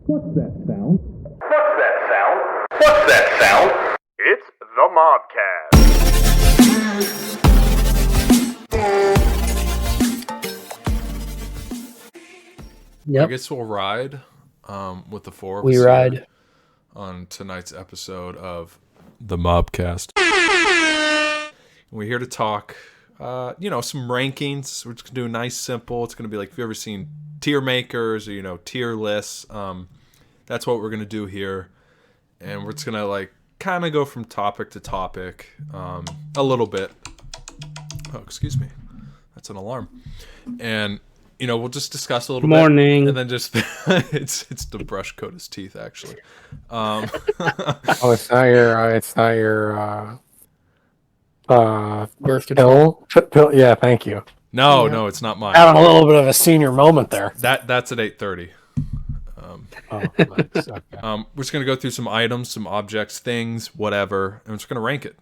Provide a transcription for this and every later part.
What's that sound? What's that sound? What's that sound? It's the Mobcast. Yep. I guess we'll ride with the four of us We ride on tonight's episode of the Mobcast. We're here to talk, some rankings. We're just going to do a nice, simple. It's going to be like, if you've ever seen tier makers or, tier lists, that's what we're going to do here. And we're just going to, kind of go from topic to topic a little bit. Oh, excuse me. That's an alarm. And, we'll just discuss a little bit. Morning. And then just, it's to brush coat his teeth, actually. Oh, it's not your birth control. pill. Yeah, thank you. No, it's not mine. Having a little bit of a senior moment there. That's at 8:30. Nice. Okay. We're just going to go through some items, some objects, things, whatever, and we're just going to rank it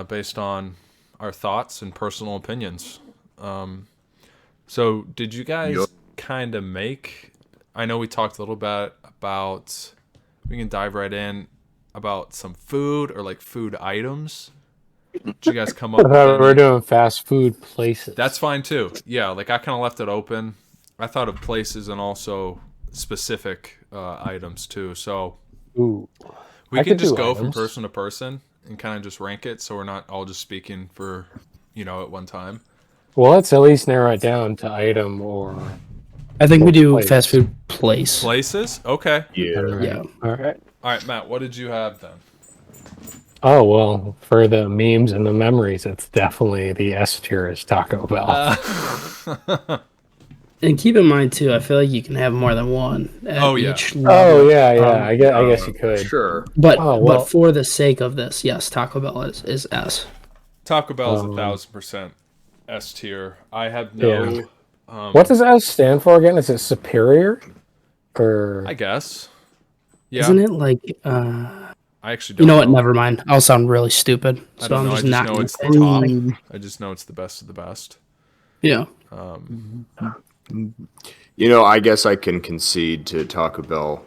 based on our thoughts and personal opinions. So did you guys kind of make... I know we talked a little bit about... We can dive right in about some food or food items. Did you guys come up I thought we were doing fast food places. That's fine too. Yeah, I kind of left it open. I thought of places and also specific items too. So Ooh. we can just go items. from person to person and kind of just rank it, so we're not all just speaking for at one time. Well, let's at least narrow it down to item or... I think we do Place. fast food place. Places? Okay. Yeah. All right. All right, Matt, what did you have then? Oh, well, for the memes and the memories, it's definitely the S tier is Taco Bell. And keep in mind too, I feel like you can have more than one at Oh, yeah. each level. Oh, yeah. I guess you could. Sure. But well- but for the sake of this, yes, Taco Bell is S. Taco Bell is 1,000% S tier. I have no... Yeah. What does S stand for again? Is it superior? Or... I guess. Yeah. Isn't it I actually don't you know what? Never mind. I'll sound really stupid. I So don't I'm know. just I just not know gonna it's say the top. anything. I just know it's the best of the best. Yeah. I guess I can concede to Taco Bell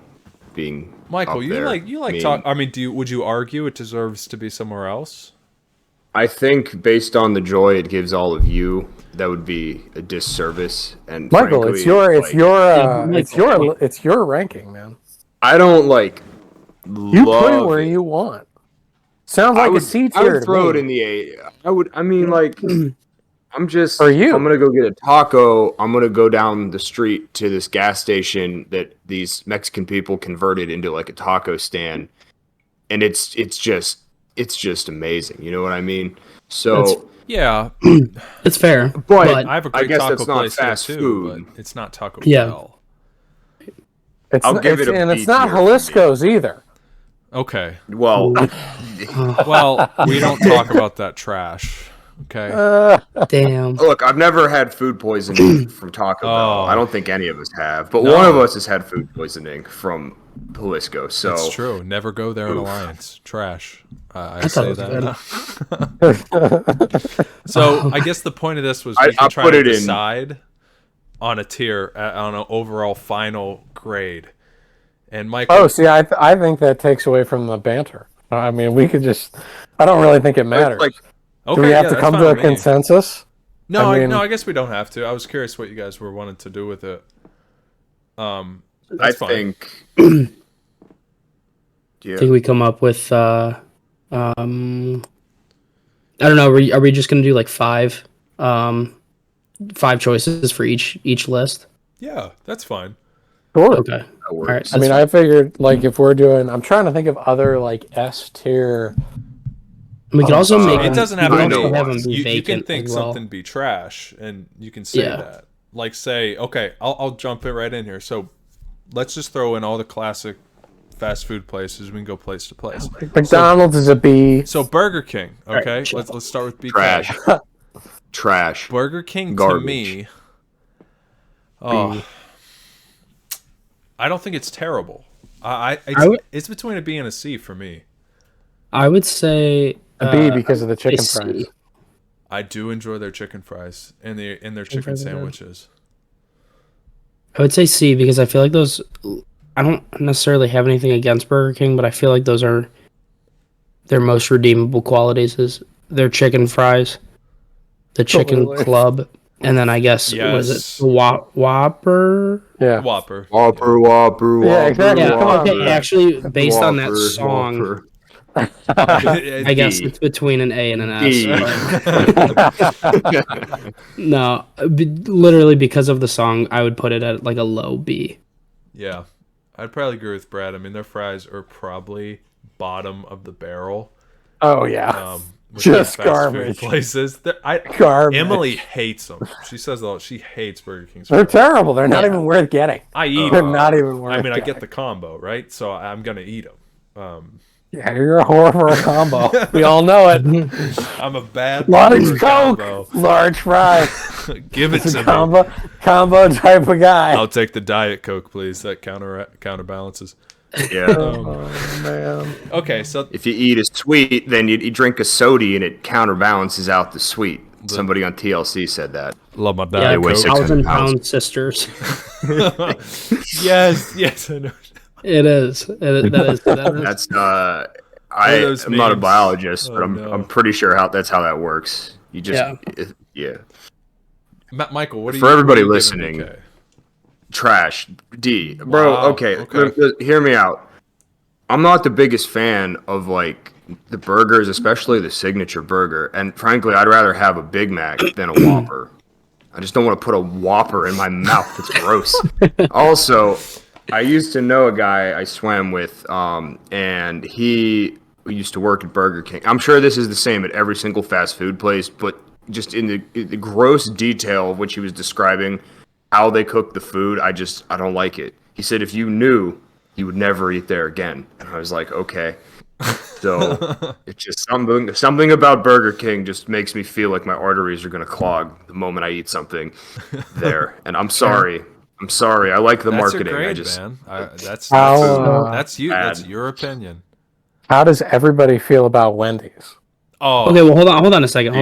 being Michael, up you there. like talk. I mean, would you argue it deserves to be somewhere else? I think based on the joy it gives all of you, that would be a disservice. And Michael, frankly, it's your ranking, man. I don't You put it where you want. Sounds like a C tier. I would to throw me. it in the A. I'm just For you. I'm gonna go get a taco. I'm gonna go down the street to this gas station that these Mexican people converted into a taco stand, and it's just amazing. You know what I mean? So Yeah, It's fair. But I have a I great guess taco that's not place there fast too, food. but it's not Taco Yeah. Bell. I'll give it a and B it's not tier for me. Jalisco's either. Okay. Well, Well, we don't talk about that trash. Okay. Damn. look, I've never had food poisoning from Taco Bell. Oh. I don't think any of us have, but No. one of us has had food poisoning from Jalisco. So It's true. Never go there in Alliance. Trash. I thought say it was that. So I guess the point of this was we I'll can try put to it in. decide on a tier, on an overall final grade. And Michael, Oh, see, I think that takes away from the banter. I mean, we could just... I don't really think it matters. okay, Do we have yeah, to that's come fine to a with me. consensus? No, I mean- I guess we don't have to. I was curious what you guys were wanting to do with it. I That's fine. think. I Yeah. think we come up with I don't know, are we just gonna do five choices for each list? Yeah, that's fine. Sure. Okay. That All works. right. I mean, I figured, if we're doing... I'm trying to think of other, S tier... We could also make It doesn't have we to could I be. also know have them ones. be You can vacant think as well. something be trash, and you can say Yeah. that. Say, okay, I'll jump it right in here. So let's just throw in all the classic fast food places. We can go place to place. McDonald's is a B. So Burger King, okay? Right. Let's start with BK. Trash. Trash. Burger King Garbage. to me. Oh, I don't think it's terrible. It's between a B and a C for me. I would say A B because of the chicken C. fries. I do enjoy their chicken fries and their chicken fries are good. sandwiches. I would say C because I feel like those I don't necessarily have anything against Burger King, but I feel like those are their most redeemable qualities is their chicken fries, the chicken Totally. club, and then I guess was Yes. it the Whopper? Yeah. Whopper. Whopper. Yeah, exactly. Yeah, Come on. okay, actually, based on that Whopper, song, Whopper. I guess D. it's between an A and an D. S. but- no, literally because of the song, I would put it at like a low B. Yeah, I'd probably agree with Brad. I mean, their fries are probably bottom of the barrel. Oh yeah. With Just these fast garbage. food places. Garbage. Emily hates them. She says though she hates Burger King's They're fries. terrible. They're not even worth getting. I eat They're them. not even worth. I mean, I getting. get the combo, right? So I'm gonna eat them. Yeah, you're a whore for a combo. We all know it. I'm a bad Large for a Coke, combo. large fry. Give it It's to a me. combo type of guy. I'll take the Diet Coke, please. That counterbalances. Yeah. Oh man. Okay, so If you eat a sweet, then you drink a soda and it counterbalances out the sweet. Somebody on TLC said that. love my Yeah, Diet weigh Coke. 600 1,000-pound sisters. Yes, I know. It is. That is. That's Are those I'm not a memes? biologist, Oh, but no. I'm pretty sure that's how that works. You just yeah. Michael, what are For you everybody what are you listening, giving BK? Trash D, bro. Wow, Okay, okay. hear me out. I'm not the biggest fan of like the burgers, especially the signature burger. And frankly, I'd rather have a Big Mac than a Whopper. I just don't want to put a Whopper in my mouth. It's gross. Also, I used to know a guy I swam with, and he used to work at Burger King. I'm sure this is the same at every single fast food place, but just in the gross detail of which he was describing how they cook the food, I don't like it. He said if you knew, you would never eat there again. And I was like, okay. So it's just something about Burger King just makes me feel like my arteries are gonna clog the moment I eat something there. And I'm sorry. I like the That's marketing. your grade, I just man. That's you. bad. That's your opinion. How does everybody feel about Wendy's? Oh, Okay, well, hold on a second.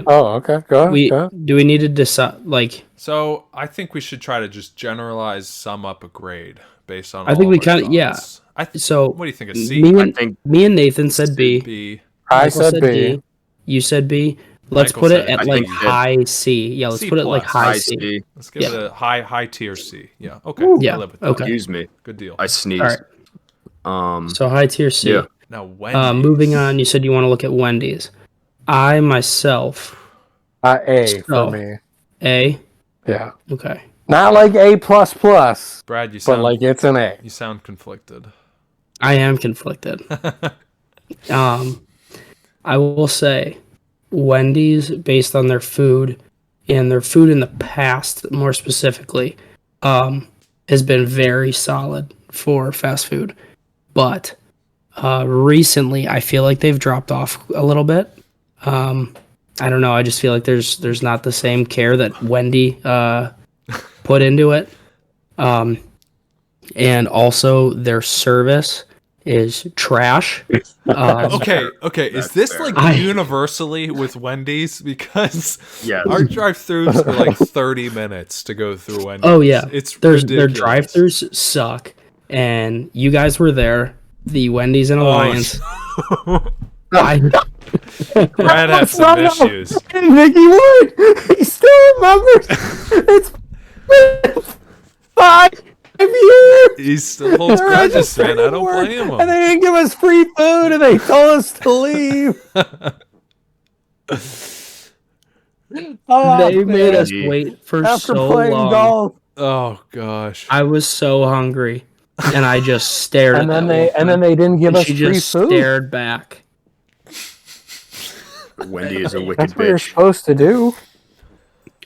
Oh, okay. Go ahead. Go ahead. Do we need to decide? Like, so I think we should try to just generalize, sum up a grade based on. I think all we of our kinda- yeah. thoughts. so What do you think? A C? me and Nathan said B. B. I Michael said B. You said B. Let's Michael put it said at I like think high C. Yeah, let's C put it like plus. high I C. see. Let's give Yeah. it a high tier C. Yeah. Okay. Yeah, I live with that. okay. Excuse me. Good deal. I sneezed. All right. So high tier C. Yeah. Now Wendy's. Moving on, you said you want to look at Wendy's. I myself A So- for me. A. Yeah. Okay. Not like A plus plus, Brad, you but sound like it's an A. you sound conflicted. I am conflicted. I will say Wendy's, based on their food and their food in the past, more specifically, has been very solid for fast food. But recently, I feel like they've dropped off a little bit. I don't know. I just feel like there's not the same care that Wendy put into it. And also their service is trash. Okay. Is this fair. like universally with Wendy's? Because Yes. our drive-throughs are like 30 minutes to go through Wendy's. Oh yeah, It's their ridiculous. drive-throughs suck, and you guys were there. The Wendy's and Alliance. I, Brad has some issues. Mickey Wood, he still remembers. It's been 5 years. He still holds They're grudges, man. I don't work, blame him. And they didn't give us free food, and they told us to leave. they made us man. wait for After so playing long. golf. Oh gosh. I was so hungry, and I just stared. And at then that they didn't give and us she free just food. stared back. Wendy is a wicked That's what you're bitch. supposed to do.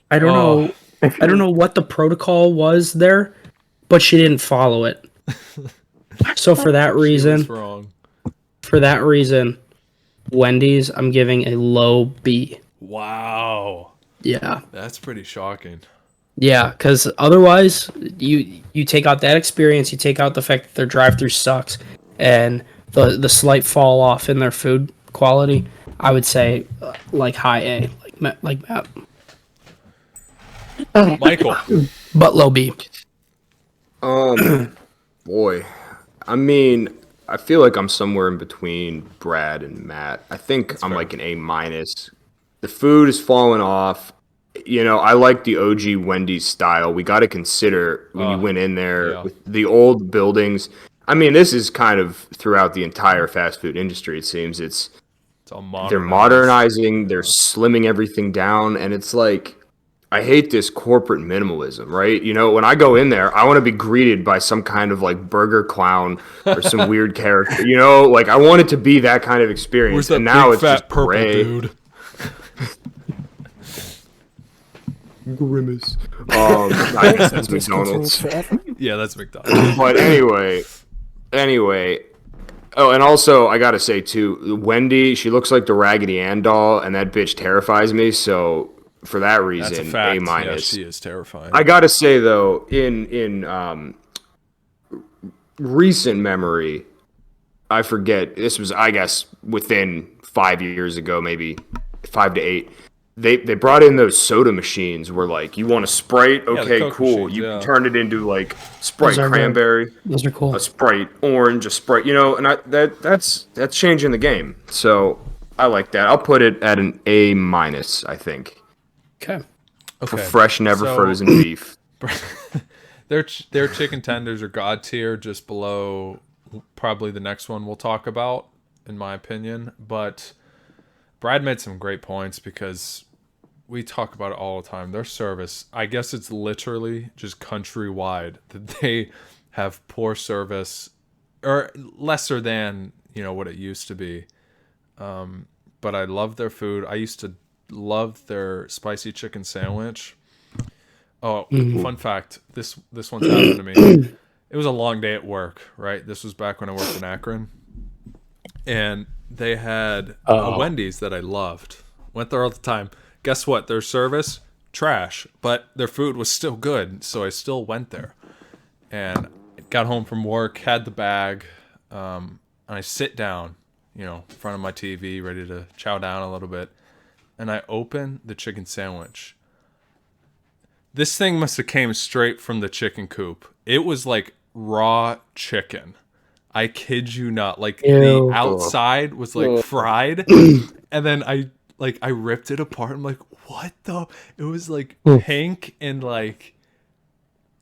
I don't know. I don't know what the protocol was there, but she didn't follow it. So for that What's reason, Wendy's, I'm giving a low B. Wow. Yeah. That's pretty shocking. Yeah, because otherwise, you take out that experience, you take out the fact that their drive-through sucks, and the slight fall off in their food quality. I would say like high A, like Matt, Michael. but low B. Wow. boy. I mean, I feel like I'm somewhere in between Brad and Matt. I think I'm fair. like an A minus. The food is falling off. You know, I like the OG Wendy's style. We got to consider when you went in there yeah. with the old buildings. I mean, this is kind of throughout the entire fast food industry. It seems It's all they're modernized. modernizing, they're slimming everything down, and it's like I hate this corporate minimalism, right? You know, when I go in there, I want to be greeted by some kind of like burger clown or some weird character. You know, like I want it to be that kind of experience. Where's that and now big it's fat just purple gray. dude? Grimace. I guess that's McDonald's. Yeah, that's McDonald's. But anyway. Oh, and also I gotta say too, Wendy, she looks like the Raggedy Ann doll, and that bitch terrifies me. So for that That's a reason, fact. A minus. Yeah, she is terrifying. I gotta say though, in recent memory, I forget. This was, I guess, within 5 years ago, maybe 5 to 8. They brought in those soda machines where like you want a Sprite, the okay, Coke cool. machines, You yeah. can turn it into like Sprite Those are good. cranberry, Those are cool. a Sprite orange, a Sprite, you know, and that's changing the game. So I like that. I'll put it at an A minus, I think. Okay. For Okay. fresh, never So- frozen beef. Their chicken tenders are god tier, just below probably the next one we'll talk about, in my opinion. But Brad made some great points because we talk about it all the time. Their service, I guess it's literally just countrywide that they have poor service, or lesser than, you know, what it used to be. But I love their food. I used to love their spicy chicken sandwich. Oh, fun fact. This one's happened to me. It was a long day at work, right? This was back when I worked in Akron. And they had a Wendy's that I loved. Went there all the time. Guess what? Their service, trash. But their food was still good, so I still went there. And got home from work, had the bag, and I sit down, you know, in front of my TV, ready to chow down a little bit. And I open the chicken sandwich. This thing must have came straight from the chicken coop. It was like raw chicken. I kid you not. Like Ew. the outside was like fried, and then I ripped it apart. I'm like, what the? It was like pink and like.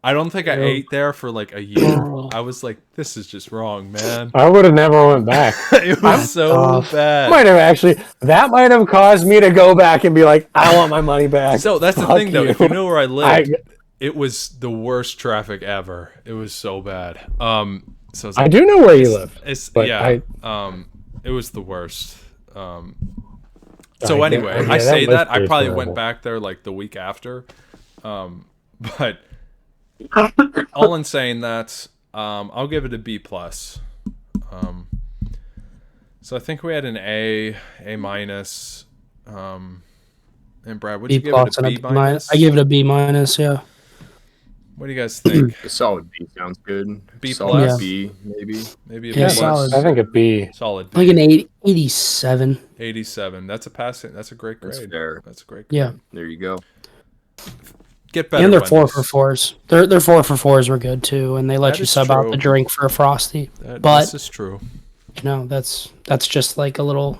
I don't think I ate there for like a year. I was like, this is just wrong, man. I would have never went back. It was so bad. That might have caused me to go back and be like, I want my money back. So that's the Fuck thing, though. you. If you know where I lived, it was the worst traffic ever. It was so bad. So I was I like, do know where you live. but yeah. It was the worst. So I anyway, get- I yeah, say that was that I pretty probably terrible. went back there like the week after. But all in saying that, I'll give it a B plus. So I think we had an A minus. And Brad, would you B give it plus a and B a minus? I give it a B minus. Yeah. What do you guys think? A solid B sounds good. B Solid plus? B, maybe. Maybe a Yeah, B solid. I think a B. Solid Like B. an 87. 87. That's a passing. That's a great grade. That's fair. That's a great grade. Yeah. There you go. Get better. And their Wendy's. 4-for-4s. Their 4-for-4s were good too, and they let That you is sub out true. the drink for a frosty. This is true. You know, that's just like a little.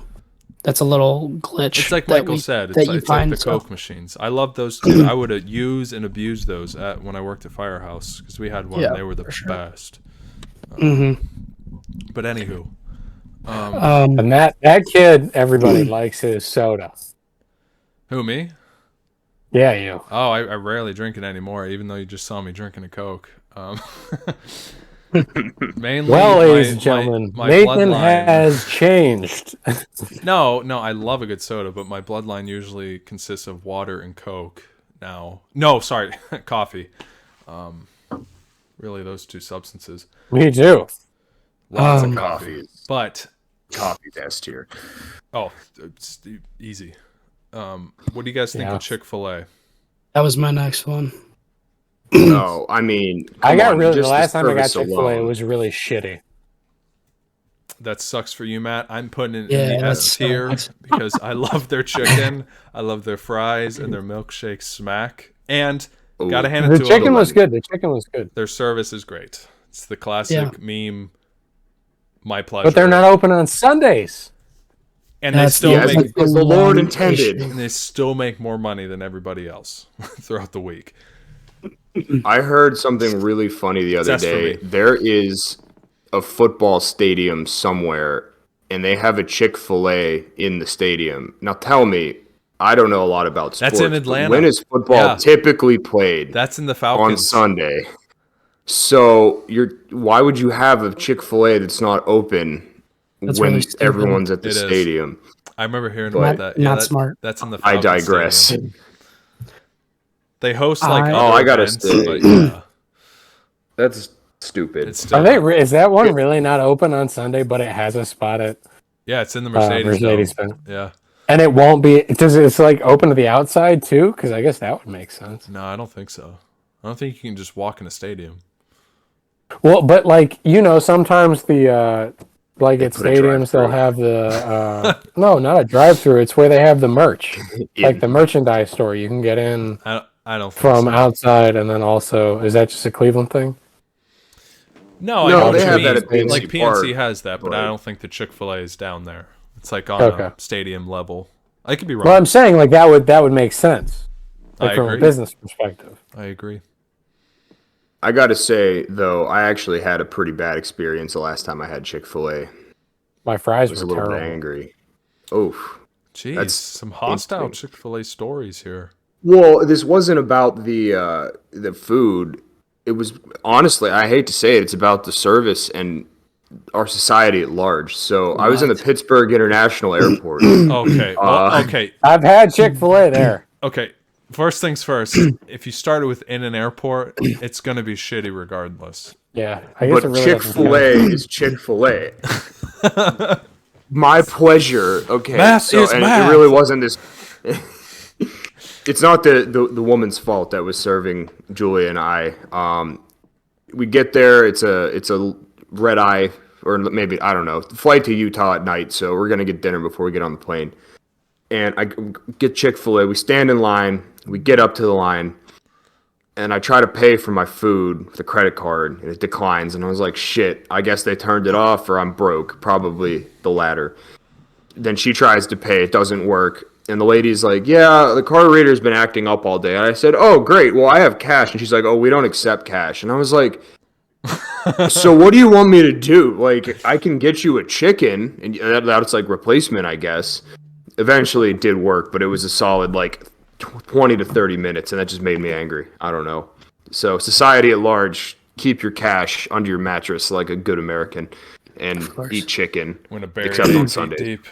That's a little glitch. It's like that Michael we- said. It's that like, you it's like find, the so- Coke machines. I love those too. I would use and abuse those when I worked at Firehouse because we had one. Yeah, They were the for sure. best. Mhm. But anywho, And that kid, everybody likes his soda. who, me? Yeah, you. Oh, I rarely drink it anymore, even though you just saw me drinking a Coke. Mainly, Well, my- ladies and gentlemen, my Nathan bloodline- has changed. No, I love a good soda, but my bloodline usually consists of water and Coke now. No, sorry, coffee. Really, those two substances. Me too. Lots of Coffee coffee. is But, coffee's S tier. oh, it's easy. What do you guys think Yeah. of Chick-Fil-A? That was my next one. No, I mean, I come got on, really the just last time I got service Chick-fil-A, it alone. was really shitty. That sucks for you, Matt. I'm putting it Yeah, in the that S tier sucks. because I love their chicken, I love their fries, and their milkshake smack. And gotta hand it The to chicken them. was good. The chicken was good. Their service is great. It's the classic meme. My pleasure. But they're not open on Sundays. And they still as make the Lord intended. and they still make more money than everybody else throughout the week. I heard something really funny the other That's for day. me. There is a football stadium somewhere, and they have a Chick-Fil-A in the stadium. Now tell me, I don't know a lot about sports. That's in but Atlanta. When is football typically played? That's in the on Falcons. Sunday. So why would you have a Chick-fil-A that's not open That's when really stupid. everyone's at the It is. stadium? I remember hearing But- about that. Not smart. That's in the I Falcons digress. stadium. They host like I- other Oh, I gotta events, say- but yeah, That's stupid. it's still Are they? Is that one really not open on Sunday, but it has a spot at yeah, it's in the Mercedes. Mercedes-Benz? Yeah, And it won't be. It's like open to the outside too, because I guess that would make sense. no, I don't think so. I don't think you can just walk in a stadium. Well, but like sometimes the like at put a stadiums they'll drive-thru. have the no, not a drive-through. It's where they have the merch, like the merchandise store. You can get in I don't think from so. outside, and then also is that just a Cleveland thing? No, No, I know they what you have mean. that at PNC Like PNC Park, has that, but I but- don't think the Chick-fil-A is down there. It's like on Okay. a stadium level. I could be wrong. Well, I'm saying like that would make sense, like I from agree. a business perspective. I agree. I gotta say though, I actually had a pretty bad experience the last time I had Chick-fil-A. I My fries was a were little bit terrible. angry. Oof. Jeez, That's some hostile insane. Chick-fil-A stories here. Well, this wasn't about the food. It was honestly, I hate to say it, it's about the service and our society at large. So I was in the Pittsburgh International Airport. Okay, well, okay, I've had Chick-fil-A there. okay. First things first. If you started with in an airport, it's gonna be shitty regardless. Yeah, I guess But it really doesn't Chick-fil-A is Chick-fil-A. My pleasure. Okay. Math is and math. it really wasn't this. It's not the woman's fault that was serving Julia and I. We get there. It's a red eye, or maybe I don't know, flight to Utah at night. So we're gonna get dinner before we get on the plane. And I get Chick-fil-A. We stand in line. We get up to the line, and I try to pay for my food with a credit card, and it declines. And I was like, shit, I guess they turned it off, or I'm broke. Probably the latter. Then she tries to pay. It doesn't work. And the lady's like, yeah, the card reader's been acting up all day. And I said, oh, great. Well, I have cash. And she's like, oh, we don't accept cash. And I was like, so what do you want me to do? Like, I can get you a chicken, and that's like replacement, I guess. Eventually it did work, but it was a solid like 20 to 30 minutes, and that just made me angry. I don't know. So society at large, keep your cash under your mattress like a good American, and course. eat chicken, When a bear except on 8 feet Sundays. deep.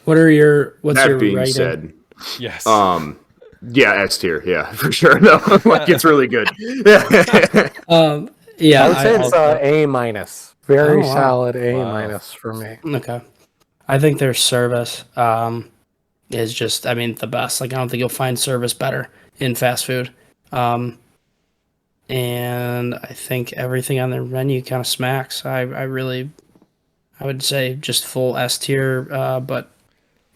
What's your That being rating? said, Yes. yeah, S tier, yeah, for sure. No, like it's really good. Yeah, I would say it's I'll- A minus, very Oh, wow. solid A Wow. minus for me. okay. I think their service is just, I mean, the best. Like, I don't think you'll find service better in fast food. And I think everything on their menu kind of smacks. I would say just full S tier, but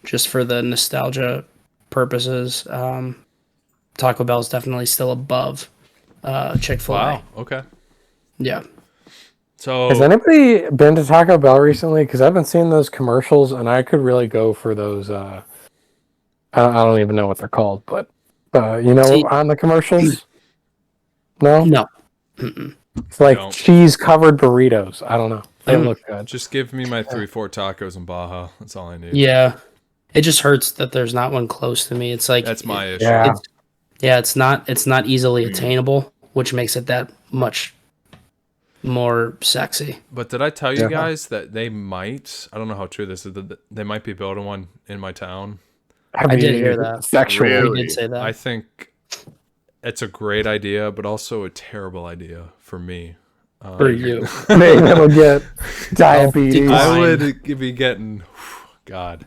just for the nostalgia purposes, Taco Bell is definitely still above Chick-fil-A. Wow. Okay. Yeah. So Has anybody been to Taco Bell recently? Because I've been seeing those commercials, and I could really go for those. I don't even know what they're called, but See- on the commercials. No, No. it's like Don't. cheese-covered burritos. I don't know. They Mm. look good. just give me my 3-4 tacos in Baja. That's all I need. Yeah. It just hurts that there's not one close to me. It's like That's my issue. Yeah. it's not easily attainable, which makes it that much more sexy. But did I tell you Yeah. guys that they might? I don't know how true this is. That they might be building one in my town. I did hear that. Sexual. Really? We did say that. I think it's a great idea, but also a terrible idea for me. for you. Maybe it'll get diabetes. decline. I would be getting. God,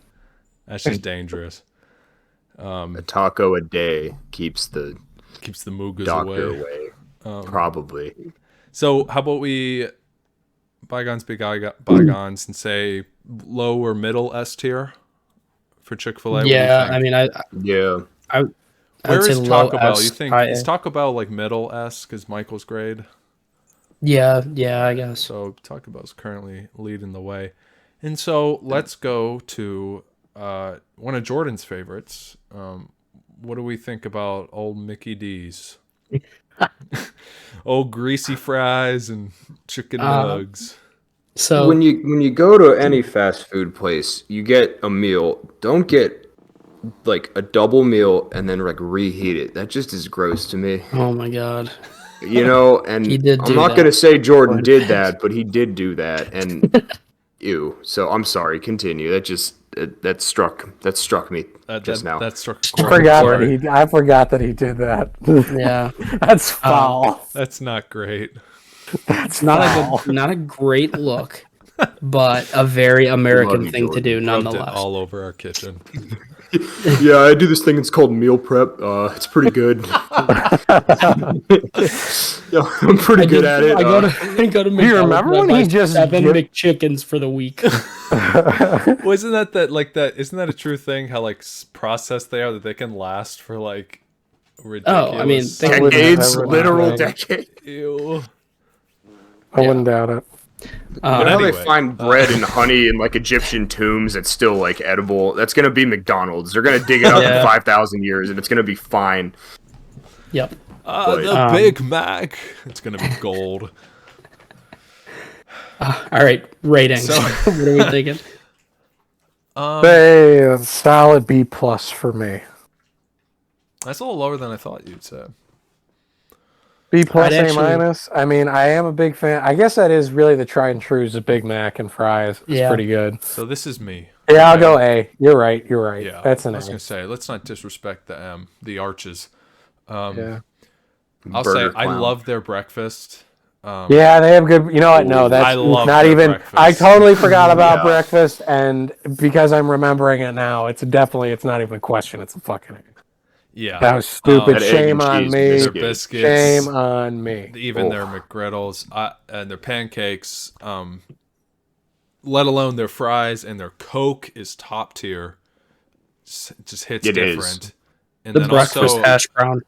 that's just dangerous. A taco a day keeps the Keeps the mugas doctor away. away. Probably. So how about we bygones be bygones and say low or middle S tier for Chick-fil-A? Yeah, I mean, Yeah. Where I'd say is low Taco Bell? S, You think high is A. Taco Bell like middle S because Michael's grade? Yeah, I guess. So Taco Bell's currently leading the way. And so let's go to one of Jordan's favorites. What do we think about old Mickey D's? Old greasy fries and chicken nugs. So When you go to any fast food place, you get a meal. Don't get like a double meal and then like reheat it. That just is gross to me. oh my god. You know, and He did I'm do not that. gonna say Jordan did that, but he did do that, and ew. So I'm sorry. Continue. That struck me just now. That struck a I chord. forgot that he did that. Yeah. That's foul. That's not great. That's Not foul. not a great look, but a very American you, thing to do Rubbed it nonetheless. all over our kitchen. Yeah, I do this thing. It's called meal prep. It's pretty good. Yeah, I'm pretty good at it. I go to McDonald's. you remember when he just 7 give- McChickens for the week? Well, isn't that isn't that a true thing? How like processed they are, that they can last for like ridiculous. Oh, I mean, they I wouldn't- Decades, I wouldn't literal say. decade. Ew. I wouldn't doubt it. How they Anyway, find bread and honey in like Egyptian tombs that's still like edible? That's gonna be McDonald's. They're gonna dig it up Yeah. in 5,000 years, and it's gonna be fine. Yep. the Big Mac. It's gonna be gold. All right, ratings. So- What are we thinking? Say a solid B plus for me. That's a little lower than I thought you'd say. B plus, I'd A actually- minus. I mean, I am a big fan. I guess that is really the tried and true is a Big Mac and fries. It's Yeah. pretty good. So this is me. Yeah, I'll Okay. go A. You're right. Yeah, That's I an was A. gonna say, let's not disrespect the arches. Yeah. I'll Burger say I clown. love their breakfast. Yeah, they have good. You know what? No, that's I love not their even. breakfast. I totally forgot about Yeah. breakfast, and because I'm remembering it now, it's not even a question. It's a fucking. Yeah, That was stupid. That egg Shame and on cheese me. their biscuit. biscuits, Shame on me. even Oh. their McGriddles, and their pancakes. Let alone their fries, and their Coke is top tier. It just hits It is. different. And The then breakfast also, hash brown.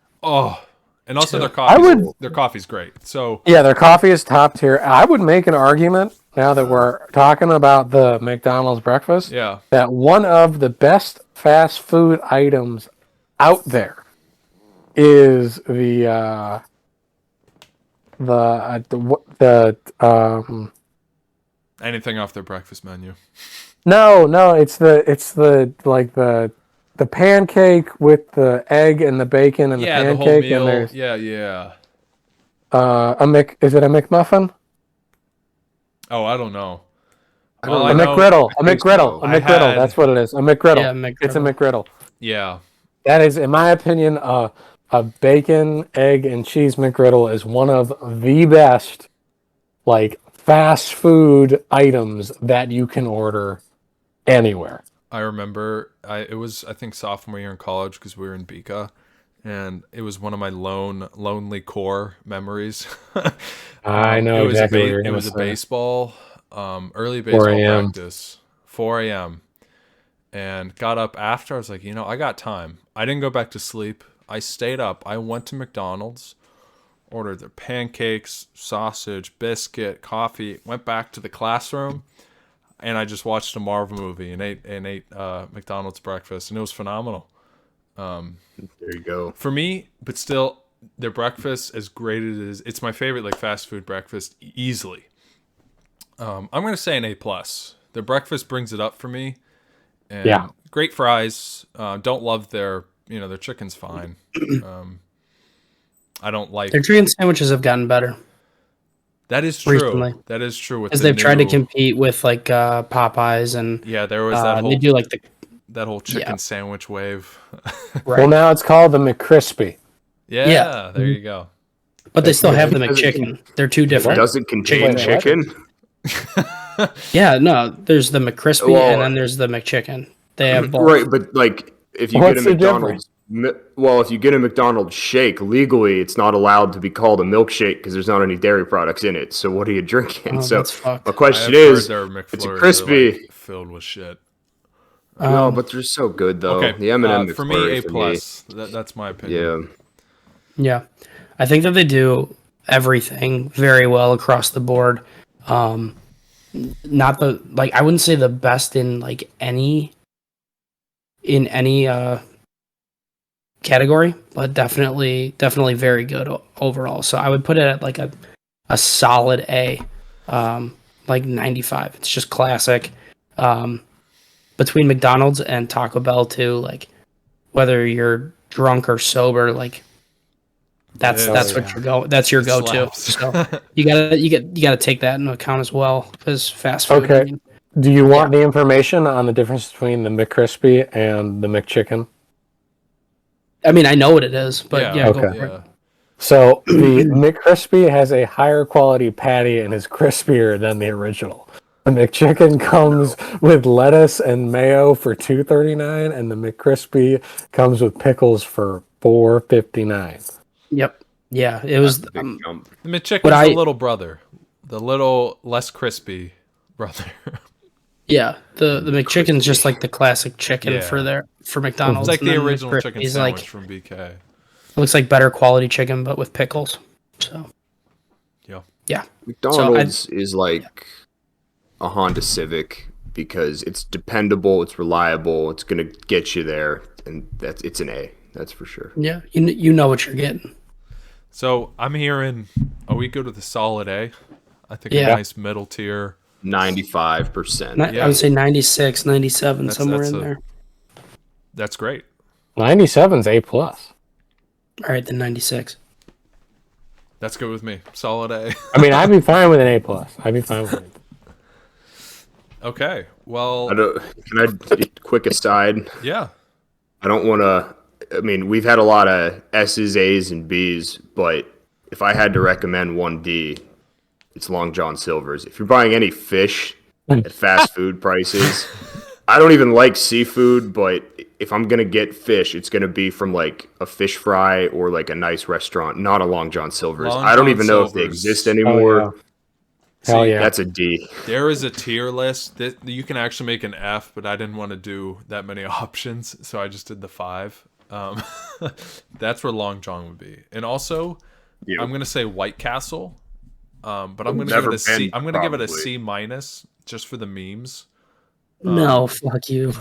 and also their I coffee. would- Their coffee's great. So Yeah, their coffee is top tier. I would make an argument now that we're talking about the McDonald's breakfast yeah, that one of the best fast food items out there is the anything off their breakfast menu. no, it's the pancake with the egg and the bacon and Yeah, the the whole pancake and meal. there's Yeah. is it a McMuffin? Oh, I don't know. I don't All know. I A know- McGriddle, a think McGriddle, so. a I McGriddle. had- That's what it is. A McGriddle. Yeah, McGriddle. It's a McGriddle. Yeah, That is, in my opinion, a bacon, egg, and cheese McGriddle is one of the best, like, fast food items that you can order anywhere. I remember. It was I think sophomore year in college because we were in Beca, and it was one of my lonely core memories. I know it was exactly what you're It gonna was a say. baseball, early baseball 4 a.m. practice, 4 a.m. And got up after. I was like, I got time. I didn't go back to sleep. I stayed up. I went to McDonald's, ordered their pancakes, sausage, biscuit, coffee. Went back to the classroom, and I just watched a Marvel movie and ate McDonald's breakfast, and it was phenomenal. There you go. For me, but still, their breakfast, as great as it is, it's my favorite like fast food breakfast easily. I'm gonna say an A plus. Their breakfast brings it up for me. And Yeah. great fries. Don't love their their chicken's fine. I don't like Their chicken sandwiches have gotten better that is true. recently. That is true with as the they've tried to new- compete with like Popeyes and Yeah, there was that they whole do like the that whole chicken yeah. sandwich wave. Well, now it's called the McCrispy. Yeah, there you go. but they still have the Does it- McChicken. They're two It different. doesn't contain Chicken, what? chicken. Yeah, no, there's the McCrispy Well- and then there's the McChicken. They have both. Right, but like if you What's get a the McDonald's, if you get a McDonald's shake, legally it's not allowed to be called a milkshake because there's not any dairy products in it. So what are you drinking? Oh, so that's fucked. my I question have is, heard their it's a McFlurries are, crispy. like, filled with shit. No, but they're so good though. Okay, The M&M for me, McFlurry A plus. That's my opinion. Yeah. Yeah, I think that they do everything very well across the board. Not the I wouldn't say the best in any category, but definitely very good overall. So I would put it at a solid A, 95. It's just classic. Between McDonald's and Taco Bell too, whether you're drunk or sober, that's your go-to. slaps. So you gotta take that into account as well as fast food. Okay. I mean, Do you want the information on the difference between the McCrispy and the McChicken? I know what it is, but Yeah. go Okay. for it. Yeah. So the McCrispy has a higher quality patty and is crispier than the original. The McChicken comes with lettuce and mayo for $2.39, and the McCrispy comes with pickles for $4.59. Yep. Yeah, it was. Big jump. The McChicken's But the little brother, the little less crispy brother. Yeah, the McChicken's just like the classic chicken Yeah. for McDonald's. It's like and the then original chicken McCrispy's sandwich from BK. looks like better quality chicken, but with pickles. So yeah. McDonald's is like a Honda Civic because it's dependable, it's reliable, it's gonna get you there, and it's an A. That's for sure. Yeah, you know what you're getting. So I'm hearing, we go to the solid A. I think Yeah. a nice middle tier. 95%. I would say 96, 97, That's- somewhere that's in a- there. That's great. 97's A+. All right, then 96. That's good with me. Solid A. I mean, I'd be fine with an A+. I'd be fine with it. Okay. Well, Can I quick aside? yeah. I don't want to. I mean, we've had a lot of S's, A's, and B's, but if I had to recommend one D, it's Long John Silver's. If you're buying any fish at fast food prices, I don't even like seafood, but if I'm gonna get fish, it's gonna be from a fish fry or a nice restaurant, not a Long John Silver's. Long I don't John even know if they Silver's. exist anymore. Hell yeah. That's a D. There is a tier list that you can actually make an F, but I didn't want to do that many options, so I just did the 5. That's where Long John would be. And also, Yeah. I'm gonna say White Castle, but I'm gonna give Never it a C. been, I'm gonna give it a probably. C minus just for the memes. No, fuck you.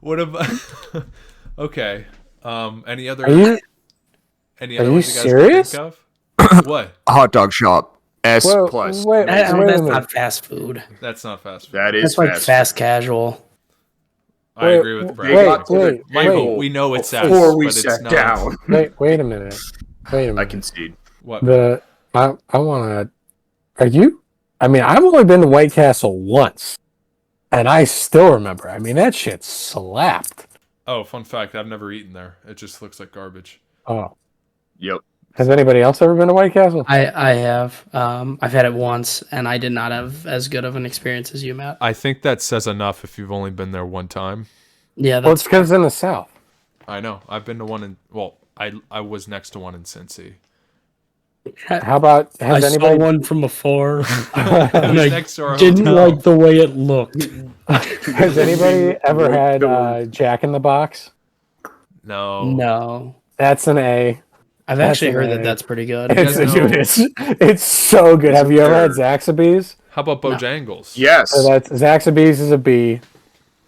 What about? Okay. Any other? Are you Any are other you ones you guys serious? can think of? What? Hot dog shop. S Whoa, plus. wait, That's wait a minute. not fast food. That's not fast food. That is That's like fast. fast casual. I Wait, agree with Brad. wait, We know it's S, Before we but it's sat not. down, Wait a minute. Wait a I minute. concede. What? I want to. Are you? I mean, I've only been to White Castle once, and I still remember. I mean, that shit slapped. Oh, fun fact: I've never eaten there. It just looks like garbage. Oh, Yep. has anybody else ever been to White Castle? I have. I've had it once, and I did not have as good of an experience as you, Matt. I think that says enough if you've only been there one time. Yeah, Well, it's that's because in the South. I know. I've been to one in. Well, I was next to one in Cincy. How about has I anybody? saw one from afar. It and was I next to our didn't hotel. like the way it looked. Has anybody ever had Jack in the Box? No. No, That's an A. I've That's actually heard an that A. that's pretty good. It's, guys know- dude, it's so good. Have you ever had Zaxby's? How about Bojangles? Yes. So that's Zaxby's is a B.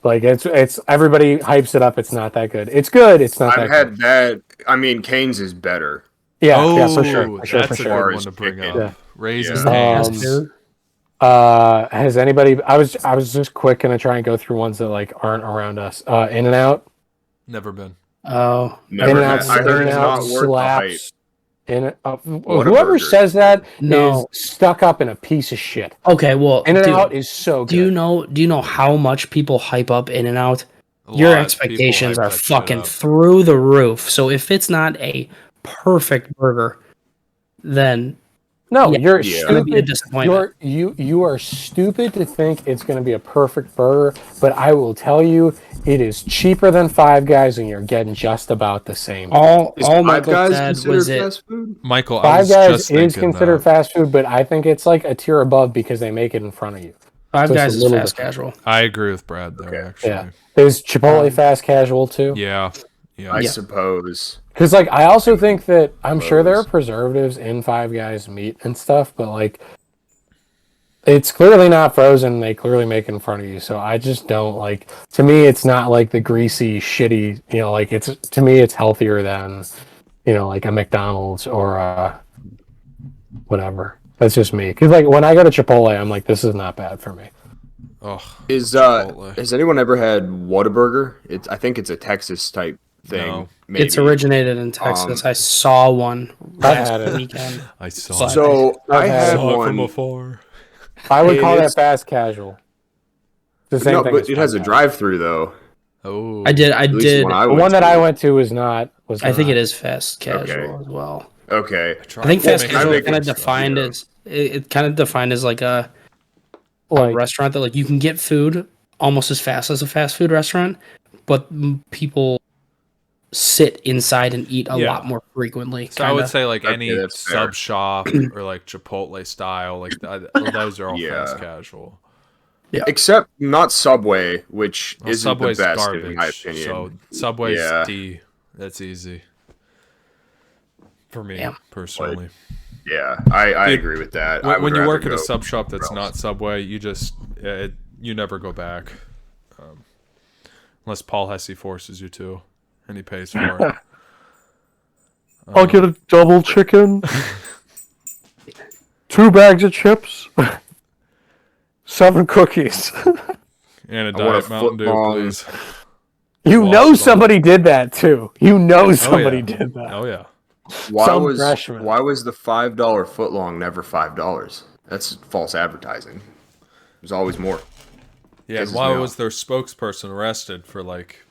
Like it's everybody hypes it up. It's not that good. It's good. It's not I've that had good. that. I mean, Cane's is better. Yeah, Oh, yeah, for sure. For sure, that's for a sure. good one to bring up. Yeah. Raisins Yeah. Cane's. Fast food? Has anybody? I was just quick gonna try and go through ones that aren't around us. In and Out. Never been. Oh, Never In and had- Out. I heard it's not worth the slaps. Whoever Whataburger. says that No. is stuck up in a piece of shit. okay. Well, In and dude, Out is so do you good. know? Do you know how much people hype up In and Out? A Your lot of expectations people are hype that shit fucking up. through the roof. So if it's not a perfect burger, then No, Yeah. you're Yeah. it's gonna be a stupid. disappointment. You are stupid to think it's going to be a perfect burger, but I will tell you, it is cheaper than Five Guys, and you're getting just about the same. all Is all Five Michael Guys said considered was it. fast food? Michael, I Five was Guys just is thinking considered that. fast food, but I think it's like a tier above because they make it in front of you. Five So it's Guys a is little fast different. casual. I agree with Brad there, actually. Yeah. There's Chipotle fast casual too. Yeah. Yeah. I suppose. Because like I also think that I'm sure there are preservatives in Five Guys meat and stuff, but like it's clearly not frozen. They clearly make it in front of you, so I just don't like. To me, it's not like the greasy, shitty. Like it's to me, it's healthier than like a McDonald's or whatever. That's just me. Because like when I go to Chipotle, I'm like, this is not bad for me. Oh, Has anyone ever had Whataburger? I think it's a Texas type thing. No. Maybe. It's originated in Texas. I saw one had it. last weekend. I saw. So I had saw it one. from afar. I would call that It's- fast casual. The same No, thing. but as it has a fast drive-through though. Oh, I did. At least the one I casual. The went one that to. I went to was not. I think it is fast casual Okay. as well. Okay. I think fast Make casual it- is kind of defined yeah. as it kind of defined as like a like restaurant that like you can get food almost as fast as a fast food restaurant, but people sit inside and eat a Yeah. lot more frequently. So I would kinda. say like Okay, any that's fair. sub shop or like Chipotle style, like those are all Yeah. fast casual. Except not Subway, which Well, isn't Subway's the best garbage. in my opinion. So Subway's Yeah. D. That's easy for me Yeah. personally. Yeah, I Dude, agree with that. I When would you rather work at a go sub shop that's somewhere not else. Subway, you never go back, unless Paul Hesse forces you to, and he pays for it. I'll get a double chicken, 2 bags of chips, 7 cookies. And a I want Diet a Mountain Dew, foot-long- please. You Wash know it all. somebody did that too. You know somebody yeah. did that. Oh yeah. Why Some was freshman. why was the $5 footlong never $5? That's false advertising. There's always more. Yeah, and Pisses why me was off. their spokesperson arrested for like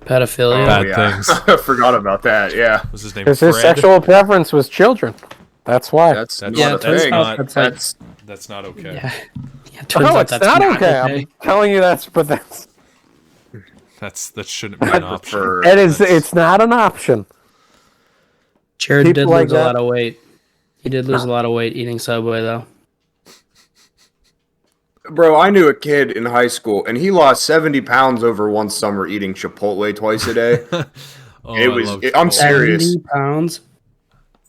pedophilia. Bad things. I forgot about that. Yeah, what's his name? Because his Fred? sexual preference was children. That's why. that's That's- not yeah, a it turns thing. out that's like That's not okay. yeah, turns no, out it's that's not okay. I'm telling you that's That shouldn't be an option. For it's not an option. Jared people did like lose a that- lot of weight. He did lose a lot of weight eating Subway though. bro, I knew a kid in high school, and he lost 70 pounds over one summer eating Chipotle twice a day. Oh, It I was- love I'm Chipotle. serious. 70 pounds.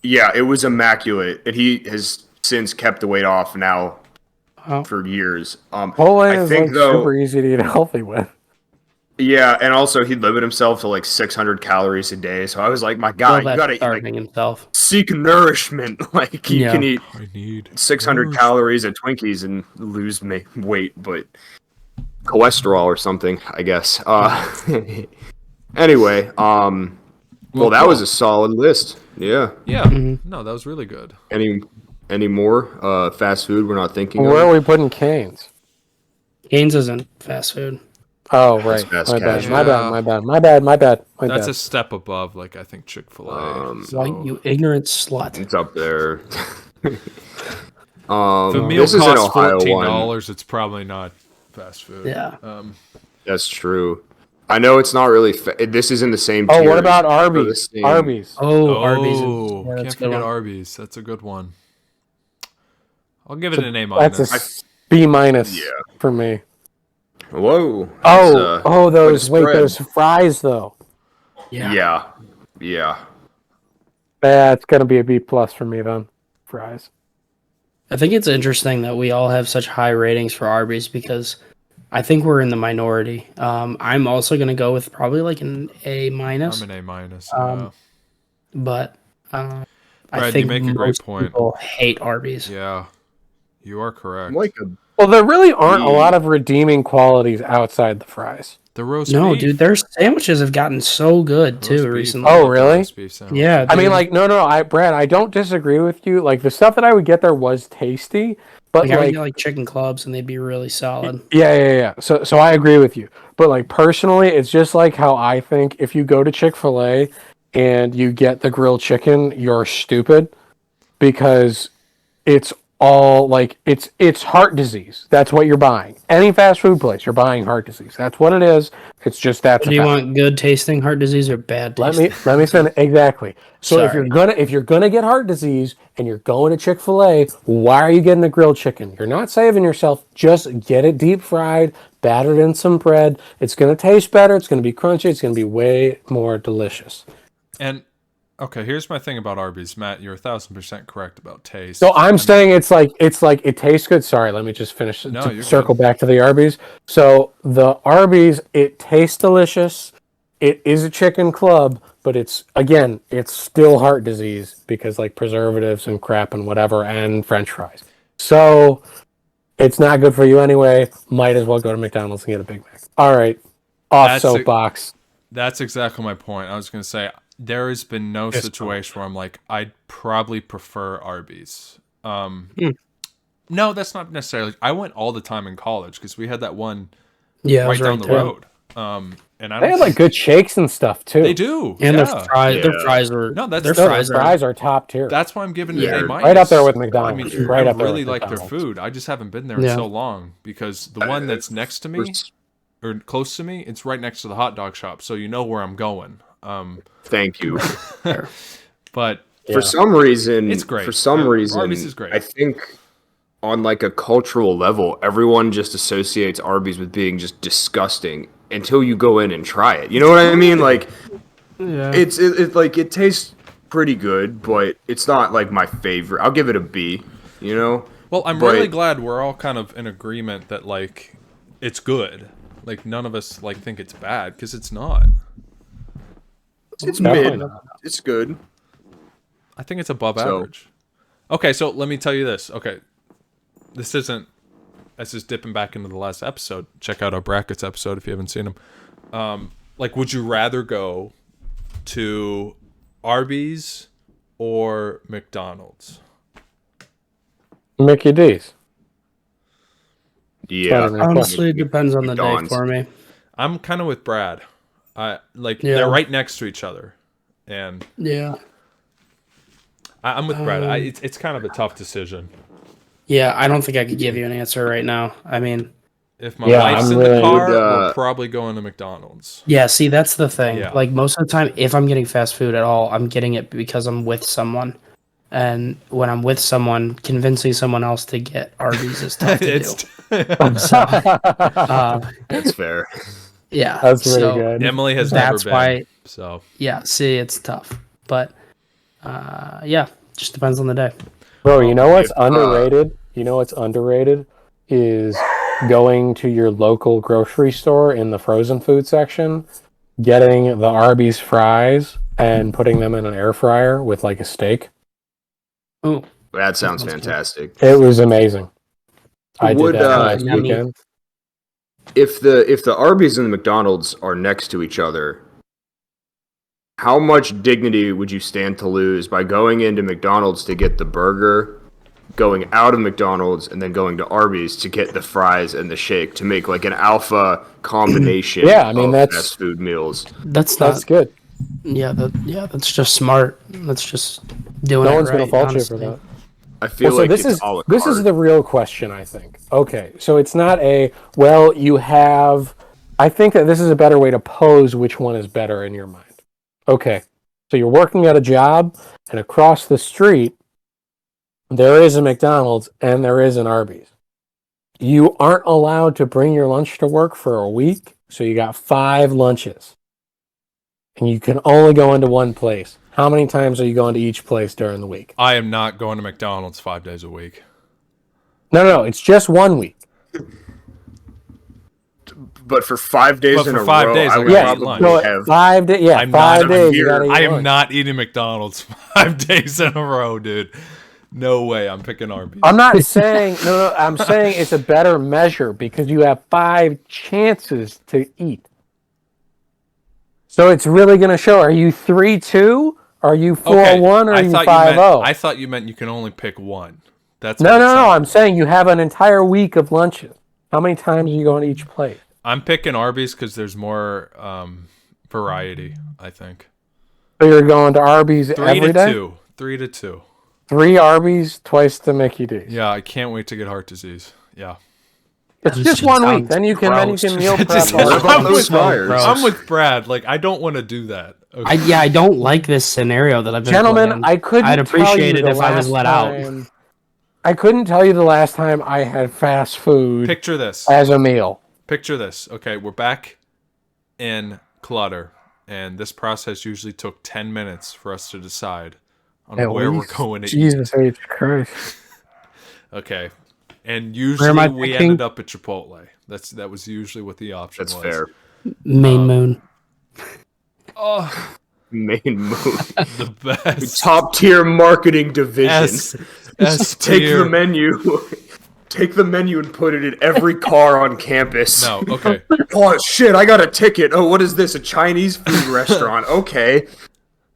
Yeah, it was immaculate, and he has since kept the weight off now Wow. for years. Chipotle I is think like though, super easy to eat healthy with. yeah, and also he'd limit himself to like 600 calories a day. So I was like, my Well, God, you that's gotta starving himself. seek nourishment. Like you Yeah. can eat I need 600 calories of Twinkies and lose weight, but cholesterol or something, I guess. Anyway, well, that was a solid list. Yeah. Yeah. Mm-hmm. No, that was really good. Any more fast food we're not thinking Where of? are we putting Cane's? Cane's isn't fast food. Oh, right. fast My bad. casual. My bad. That's a step above, like I think Chick-fil-A. Like you ignorant slut. It's up there. if a meal this is an costs Ohio one. $14, it's probably not fast food. Yeah. That's true. I know it's not really. This is in the same. Oh, what tiers, about or the Arby's? same- Arby's. Oh, Arby's. Oh, Yeah, that's can't a good forget one. Arby's. That's a good one. I'll give it an A That's minus. a B minus Yeah. for me. Whoa. Those quite a spread. those fries though. Yeah. That's gonna be a B plus for me then. Fries. I think it's interesting that we all have such high ratings for Arby's because I think we're in the minority. I'm also gonna go with probably like an A minus, I'm an A minus. but Brad, I you think make a great most point. people hate Arby's. Yeah, you are correct. Like Well, there really aren't a lot of redeeming qualities outside the fries. The roast No, beef. dude, their sandwiches have gotten so good Roast too beef. recently. Oh, I love the really? roast beef sandwich. Yeah, I mean, dude. like, no, Brad, I don't disagree with you. Like, the stuff that I would get there was tasty, but I would like, get like chicken clubs and they'd be really solid. yeah. So I agree with you. But like personally, it's just like how I think if you go to Chick-fil-A and you get the grilled chicken, you're stupid because it's all like it's heart disease. That's what you're buying. Any fast food place, you're buying heart disease. That's what it is. It's just that's Do you want good tasting heart disease or bad tasting? let me say exactly. So if Sorry. you're gonna get heart disease and you're going to Chick-fil-A, why are you getting the grilled chicken? You're not saving yourself. Just get it deep fried, battered in some bread. It's going to taste better. It's going to be crunchy. It's going to be way more delicious. And okay, here's my thing about Arby's, Matt. You're 1,000% correct about taste. So I'm saying it's like it tastes good. Sorry, let me just finish. No, to you're circle good. back to the Arby's. So the Arby's, it tastes delicious. It is a chicken club, but it's still heart disease because like preservatives and crap and whatever and French fries. So it's not good for you anyway. Might as well go to McDonald's and get a Big Mac. All right, soapbox. That's exactly my point. I was going to say there has been no situation where I'm like, I'd probably prefer Arby's. No, that's not necessarily. I went all the time in college because we had that one right down the road. And They had like good shakes and stuff too. They do, And yeah. their fries are their fries are top tier. That's why I'm giving it A minus. Right up there with McDonald's. I mean, right I up there really with like McDonald's. their food. I just haven't been there in so long because the one that's next to me or close to me, it's right next to the hot dog shop, so you know where I'm going. Thank you. But for some reason, it's great. For some reason, Arby's is great. I think on like a cultural level, everyone just associates Arby's with being just disgusting until you go in and try it. You know what I mean? Like, it's like it tastes pretty good, but it's not like my favorite. I'll give it a B. You know? Well, I'm really glad we're all kind of in agreement that like it's good. Like none of us like think it's bad because it's not. It's mid. It's good. I think it's above average. Okay, so let me tell you this. Okay, this is dipping back into the last episode. Check out our brackets episode if you haven't seen them. Like, would you rather go to Arby's or McDonald's? Mickey D's. Yeah. Honestly, it depends on the day McDonald's. for me. I'm kind of with Brad. They're right next to each other, and Yeah. I'm with Brad. It's kind of a tough decision. Yeah, I don't think I could give you an answer right now. I mean, If my wife's I'm in really- the car, Would, we're probably going to McDonald's. yeah, see, that's the thing. Yeah. Like, most of the time, if I'm getting fast food at all, I'm getting it because I'm with someone. And when I'm with someone, convincing someone else to get Arby's is tough to do. So, That's fair. yeah. That's really so good. Emily has never That's been. why, So yeah, see, it's tough. But, yeah, just depends on the day. Bro, you know what's underrated? You know what's underrated is going to your local grocery store in the frozen food section, getting the Arby's fries and putting them in an air fryer with like a steak. Oh, That sounds fantastic. It was amazing. I Would, did that last yummy. weekend. If the Arby's and the McDonald's are next to each other, how much dignity would you stand to lose by going into McDonald's to get the burger, going out of McDonald's, and then going to Arby's to get the fries and the shake to make like an alpha combination Yeah, I mean, of that's- fast food meals? that's not. That's good. Yeah, that's just smart. That's just doing No it one's right, gonna fault honestly. you for that. I feel Well, so like this it's is a la this is carte. the real question, I think. Okay, so it's not you have. I think that this is a better way to pose which one is better in your mind. Okay, so you're working at a job, and across the street, there is a McDonald's and there is an Arby's. You aren't allowed to bring your lunch to work for a week, so you got 5 lunches, and you can only go into one place. How many times are you going to each place during the week? I am not going to McDonald's 5 days a week. No, it's just 1 week. But for 5 days But in for a 5 row, days, I I would gotta eat probably lunch. So have 5 days, yeah, I'm 5 not- days. here. You gotta eat I am lunch. not eating McDonald's 5 days in a row, dude. No way. I'm picking Arby's. I'm not saying no. I'm saying it's a better measure because you have 5 chances to eat. So it's really going to show. Are you 3-2? Are you 4-1? Or are you 5-0? I thought you meant you can only pick one. That's No. what it sounded. I'm saying you have an entire week of lunches. How many times are you going to each plate? I'm picking Arby's because there's more variety. I think So you're going to Arby's 3 every to day? 2. 3 to 2. 3 Arby's, twice the Mickey D's. Yeah, I can't wait to get heart disease. Yeah. It's That just just 1 week. sounds Then you can gross. meal It prep. just- all What the about time. those fryers? I'm with Brad. Like, I don't want to do that. Okay. I don't like this scenario that I've been Gentlemen, put in. I couldn't I'd appreciate tell you it the if I was last let out. time- I couldn't tell you the last time I had fast food Picture this. as a meal. picture this. Okay, we're back in Clutter, and this process usually took 10 minutes for us to decide on where we're going to Jesus H. Christ. eat. Okay, and am usually I we picking? ended up at Chipotle. That was usually what the option That's was. fair. Main Moon. Oh, Main Moon. the best. Top tier marketing division. S Take tier. the menu. Take the menu and put it in every car on campus. No, okay. Oh shit, I got a ticket. Oh, what is this? A Chinese food restaurant. Okay.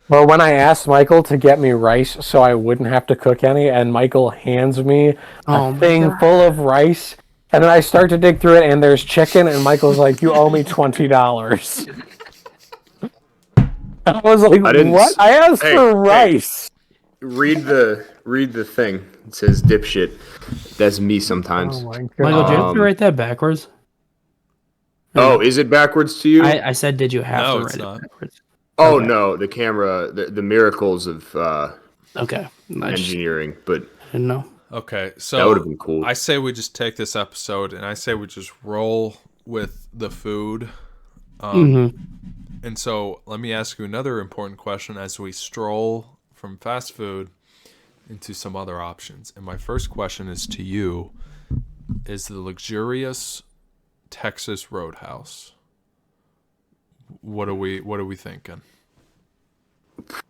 Well, when I asked Michael to get me rice so I wouldn't have to cook any, and Michael hands me Oh a my thing God. full of rice, and then I start to dig through it, and there's chicken, and Michael's like, "You owe me $20." I was like, I didn't "What? I asked hey, for hey. rice." Read the thing. It says dipshit. That's me sometimes. Oh my Michael, did you have Um, to write that backwards? Oh, is it backwards to you? I said, did you have No, to it's write not. it backwards? Oh Okay. no, the camera, the miracles of Okay. I just engineering, but didn't know. Okay, that so would have been cool. I say we just take this episode and I say we just roll with the food. And so let me ask you another important question as we stroll from fast food into some other options. And my first question is to you: is the luxurious Texas Roadhouse? What are we thinking?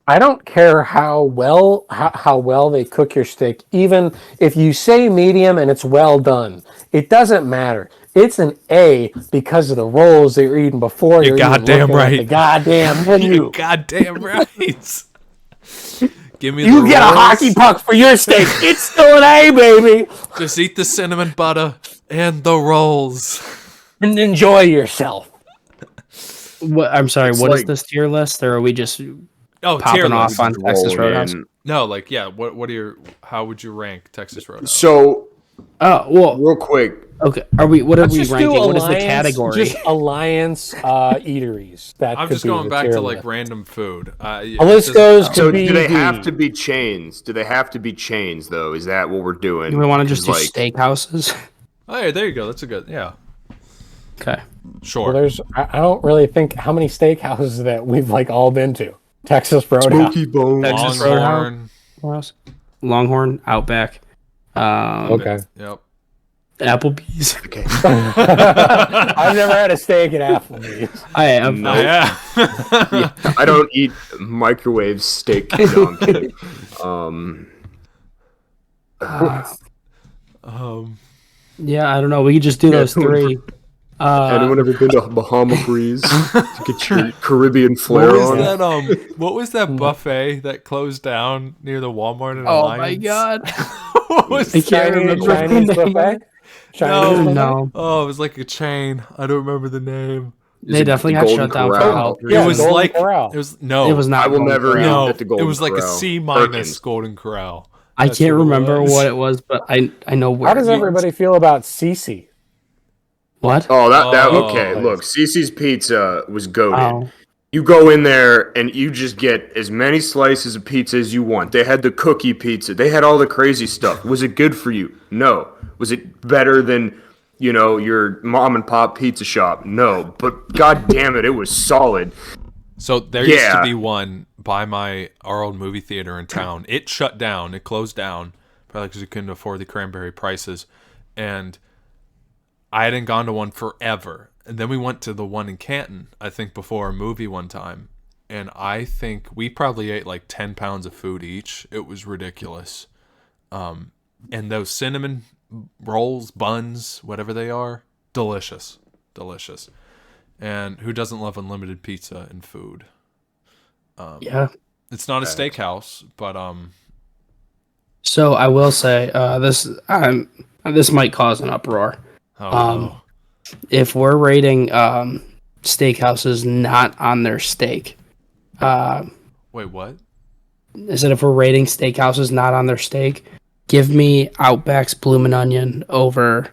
I don't care how well they cook your steak. Even if you say medium and it's well done, it doesn't matter. It's an A because of the rolls they're eating before You're you're even goddamn looking at right. the goddamn You're menu. goddamn right. Give me You the get a rolls. hockey puck for your steak. It's still an A, baby. Just eat the cinnamon butter and the rolls. And enjoy yourself. What? I'm sorry. It's What is like- this tier list, or are we just Oh, popping tier off list. on Texas Rolling Roadhouse? in. No, like yeah. What are your? How would you rank Texas Roadhouse? So Oh well. real quick, Okay. Are we? What are Let's we just do ranking? What is the Alliance- category? Just Alliance eateries. That I'm could just be going the back tier to like list. random food. A list goes to so do they BD. have to be chains? Do they have to be chains though? Is that what we're doing? Do we want to just do 'Cause, like, steakhouses? Oh, yeah, there you go. That's a good. Yeah, Okay. sure. Well, I don't really think how many steakhouses that we've like all been to. Texas Roadhouse. Smoky Bones. Texas Longhorn. Roadhouse. Longhorn, Outback, Okay. Yep. Applebee's. Okay. I've never had a steak at Applebee's. I have. No. Yeah. I don't eat microwave steak. No, I'm kidding. Yeah, I don't know. We could just do those three. Anyone ever been to Bahama Breeze to get your Caribbean flair What was on? that? What was that buffet that closed down near the Walmart in Oh Alliance? my god. What was I can't remember the Chinese name. buffet. Chinese buffet? No. Oh, it was like a chain. I don't remember the name. They definitely the got Golden shut down for Corral? health Yeah, It reasons. was Golden like Corral. it was no. It was not. I will Golden never Corral. eat No, at the Golden it was like a Corral. C minus Perkins. Golden Corral. I That's can't what it remember was. what it was, but I know where. How does it was. everybody feel about Cece? What? Oh, that Oh. okay. Look, Cece's Pizza was goated. Oh. You go in there and you just get as many slices of pizza as you want. They had the cookie pizza. They had all the crazy stuff. Was it good for you? No. Was it better than, your mom and pop pizza shop? No. But god damn it, it was solid. So there used to Yeah. be one by our old movie theater in town. It shut down. It closed down, probably because we couldn't afford the cranberry prices. And I hadn't gone to one forever. And then we went to the one in Canton, I think, before a movie one time. And I think we probably ate like 10 pounds of food each. It was ridiculous. And those cinnamon rolls, buns, whatever they are, delicious. Delicious. And who doesn't love unlimited pizza and food? Yeah. It's not a steakhouse, but So I will say this might cause an uproar. no. If we're rating steakhouses not on their steak, Wait, what? is it if we're rating steakhouses not on their steak, give me Outback's Bloomin' Onion over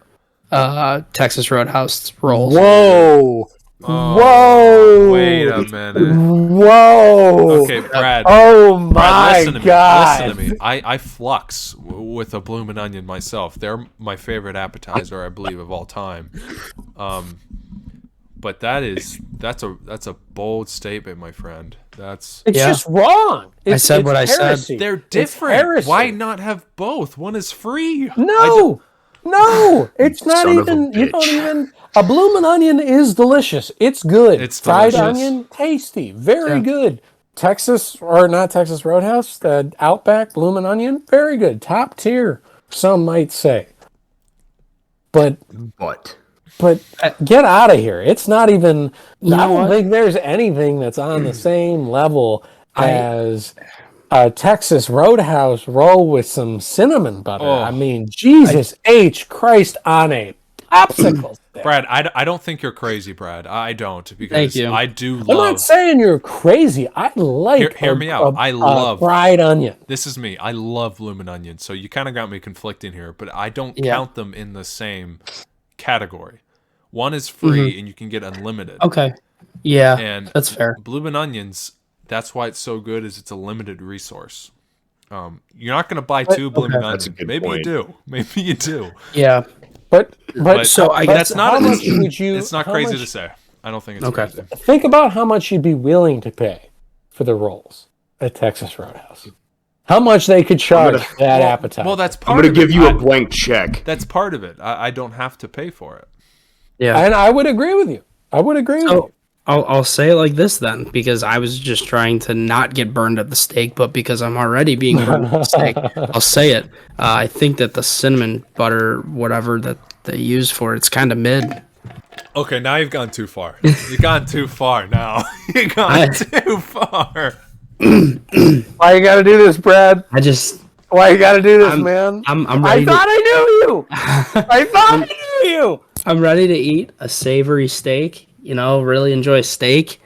Texas Roadhouse rolls. Whoa! Oh, Whoa! Wait a minute. Whoa! Okay, Brad. Oh Brad, my listen to me. god! Listen to me. I flux with a bloomin' onion myself. They're my favorite appetizer, I believe, of all time. But that's a bold statement, my friend. It's Yeah. just wrong. I said what I said. heresy. They're It's different. heresy. Why not have both? One is free. No, it's not Son of a even. You don't bitch. even. A bloomin' onion is delicious. It's good. It's fried delicious. onion, tasty, very Yeah. good. Texas or not Texas Roadhouse, the Outback bloomin' onion, very good, top tier. Some might say, but get out of here. It's not even. You I know don't what? think there's anything that's on the same level as a Texas Roadhouse roll with some cinnamon butter. Oh. I mean, Jesus H. Christ on a popsicle stick. Brad, I don't think you're crazy, Brad. I don't, because Thank you. I do I'm not love. saying you're crazy. I like Hear me out. I love- fried onion. This is me. I love bloomin' onions, so you kind of got me conflicting here, but I don't Yeah. count them in the same category. One is free and you can get unlimited. Okay. Yeah, And that's fair. bloomin' onions, that's why it's so good, is it's a limited resource. You're not going to buy two bloomin' That's a onions. good Maybe point. you do. Maybe you do. Yeah. But So I but guess That's not. how much would you? It's not how crazy much- to say. I don't think it's Okay. crazy. Think about how much you'd be willing to pay for the rolls at Texas Roadhouse. How much they could charge gonna- that appetizer. Well, that's I'm part gonna of give it. you a blank check. That's part of it. I don't have to pay for it. Yeah. and I would agree with you. I would agree with So you. I'll say it like this then, because I was just trying to not get burned at the stake, but because I'm already being burned at the stake, I'll say it. I think that the cinnamon butter, whatever that they use for it's kind of mid. Okay, now you've gone too far. You've gone too far now. You've gone too far. Why you got to do this, Brad? I just Why you got to do this, man? I'm I ready. thought I knew you. I thought I knew you. I'm ready to eat a savory steak. You know, really enjoy steak.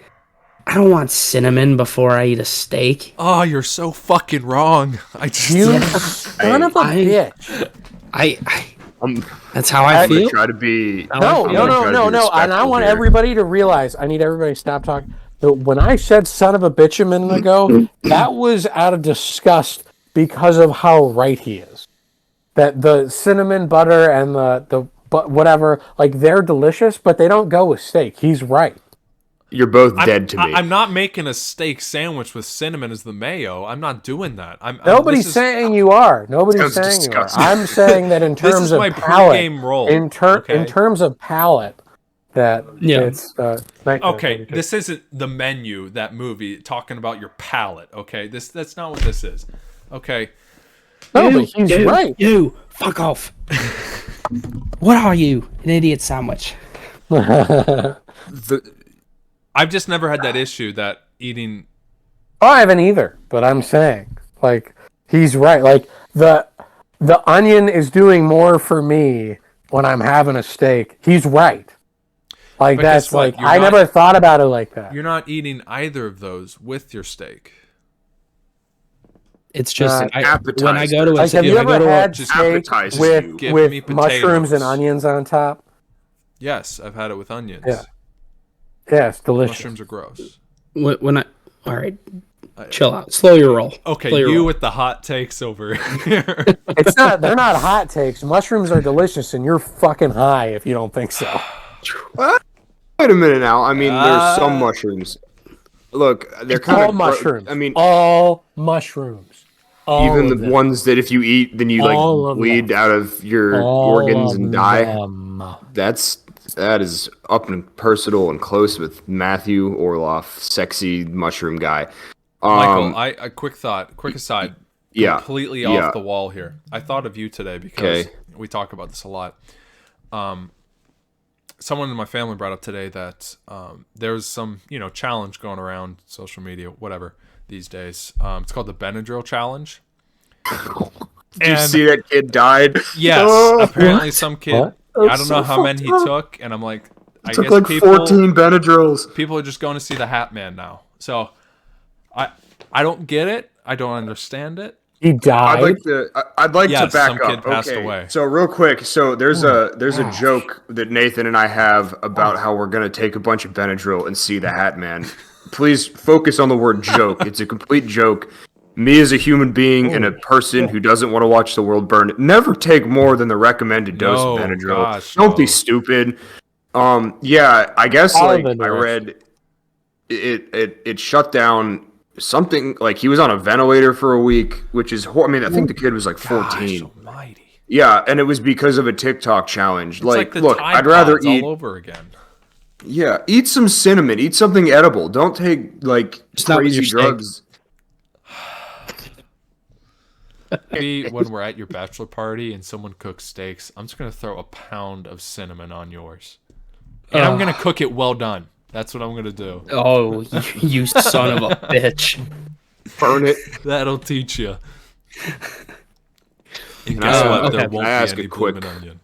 I don't want cinnamon before I eat a steak. Oh, you're so fucking wrong. I just You son of a bitch. I I'm that's how I gonna feel. try to be. No, I'm gonna try to be And I respectful want here. everybody to realize, I need everybody to stop talking. That when I said son of a bitch a minute ago, that was out of disgust because of how right he is. That the cinnamon butter and but whatever, like they're delicious, but they don't go with steak. He's right. You're both dead to me. I'm not making a steak sandwich with cinnamon as the mayo. I'm not doing that. Nobody's this is- saying you are. Nobody's Sounds saying you are. disgusting. I'm saying that in This terms is of my palate, pregame roll, in okay? terms of palate, that Yeah. it's Okay, this isn't the menu, that movie, talking about your palate, okay? That's not what this is. Okay. No, but he's right. You fuck off. What are you? An idiot sandwich. I've just never had that issue that eating I haven't either, but I'm saying, like, he's right. Like the onion is doing more for me when I'm having a steak. He's right. Like But that's guess what? like You're I not- never thought about it like that. you're not eating either of those with your steak. It's just when I appetizer. go to a Like, have if you I go ever to a- had just steak appetizes with you. Give me mushrooms and potatoes. onions on top? Yes, I've had it with onions. Yeah. Yeah, it's delicious. Mushrooms are gross. when I all right, chill out, slow your roll. Okay, Slow your you roll. with the hot takes over here. It's not. They're not hot takes. Mushrooms are delicious, and you're fucking high if you don't think so. Wait a minute now. I mean, there's some mushrooms. Look, they're kind All of mushrooms. I mean, all mushrooms. All even of the them. ones that if you eat, then you All like of bleed them. out of your All organs of and die. them. That is up and personal and close with Matthew Orloff, sexy mushroom guy. Michael, I quick aside, Yeah, completely yeah. off the wall here. I thought of you today because Okay. we talk about this a lot. Someone in my family brought up today that there's some challenge going around social media, whatever these days. It's called the Benadryl challenge. Did you see that kid died? Yes, Oh, apparently some kid. What? I don't know how many he took, and I'm like, I took guess like people 14 Benadryls. people are just going to see the Hat Man now. So I don't get it. I don't understand it. He died. I'd like Yes, to back some kid up. passed Okay, away. so real quick, so there's a joke that Nathan and I have about how we're gonna take a bunch of Benadryl and see the Hat Man. Please focus on the word joke. It's a complete joke. Me as a human being and a person who doesn't want to watch the world burn, never take more than the recommended dose No, of Benadryl. gosh, Don't be no. stupid. Yeah, I guess All like of the I North. read it shut down something like he was on a ventilator for a week, which is I mean, I think the kid was like 14. Gosh almighty. Yeah, and it was because of a TikTok challenge. It's like the Look, Tide I'd rather Pods eat all over again. yeah, eat some cinnamon, eat something edible. Don't take like Just not with crazy your steak. drugs. Maybe when we're at your bachelor party and someone cooks steaks, I'm just gonna throw a pound of cinnamon on yours, and I'm gonna cook it well done. That's what I'm gonna do. Oh, you son of a bitch. Burn it. That'll teach you. And Can guess I- what? okay. There Can won't I be ask any a quick- bloomin' onion.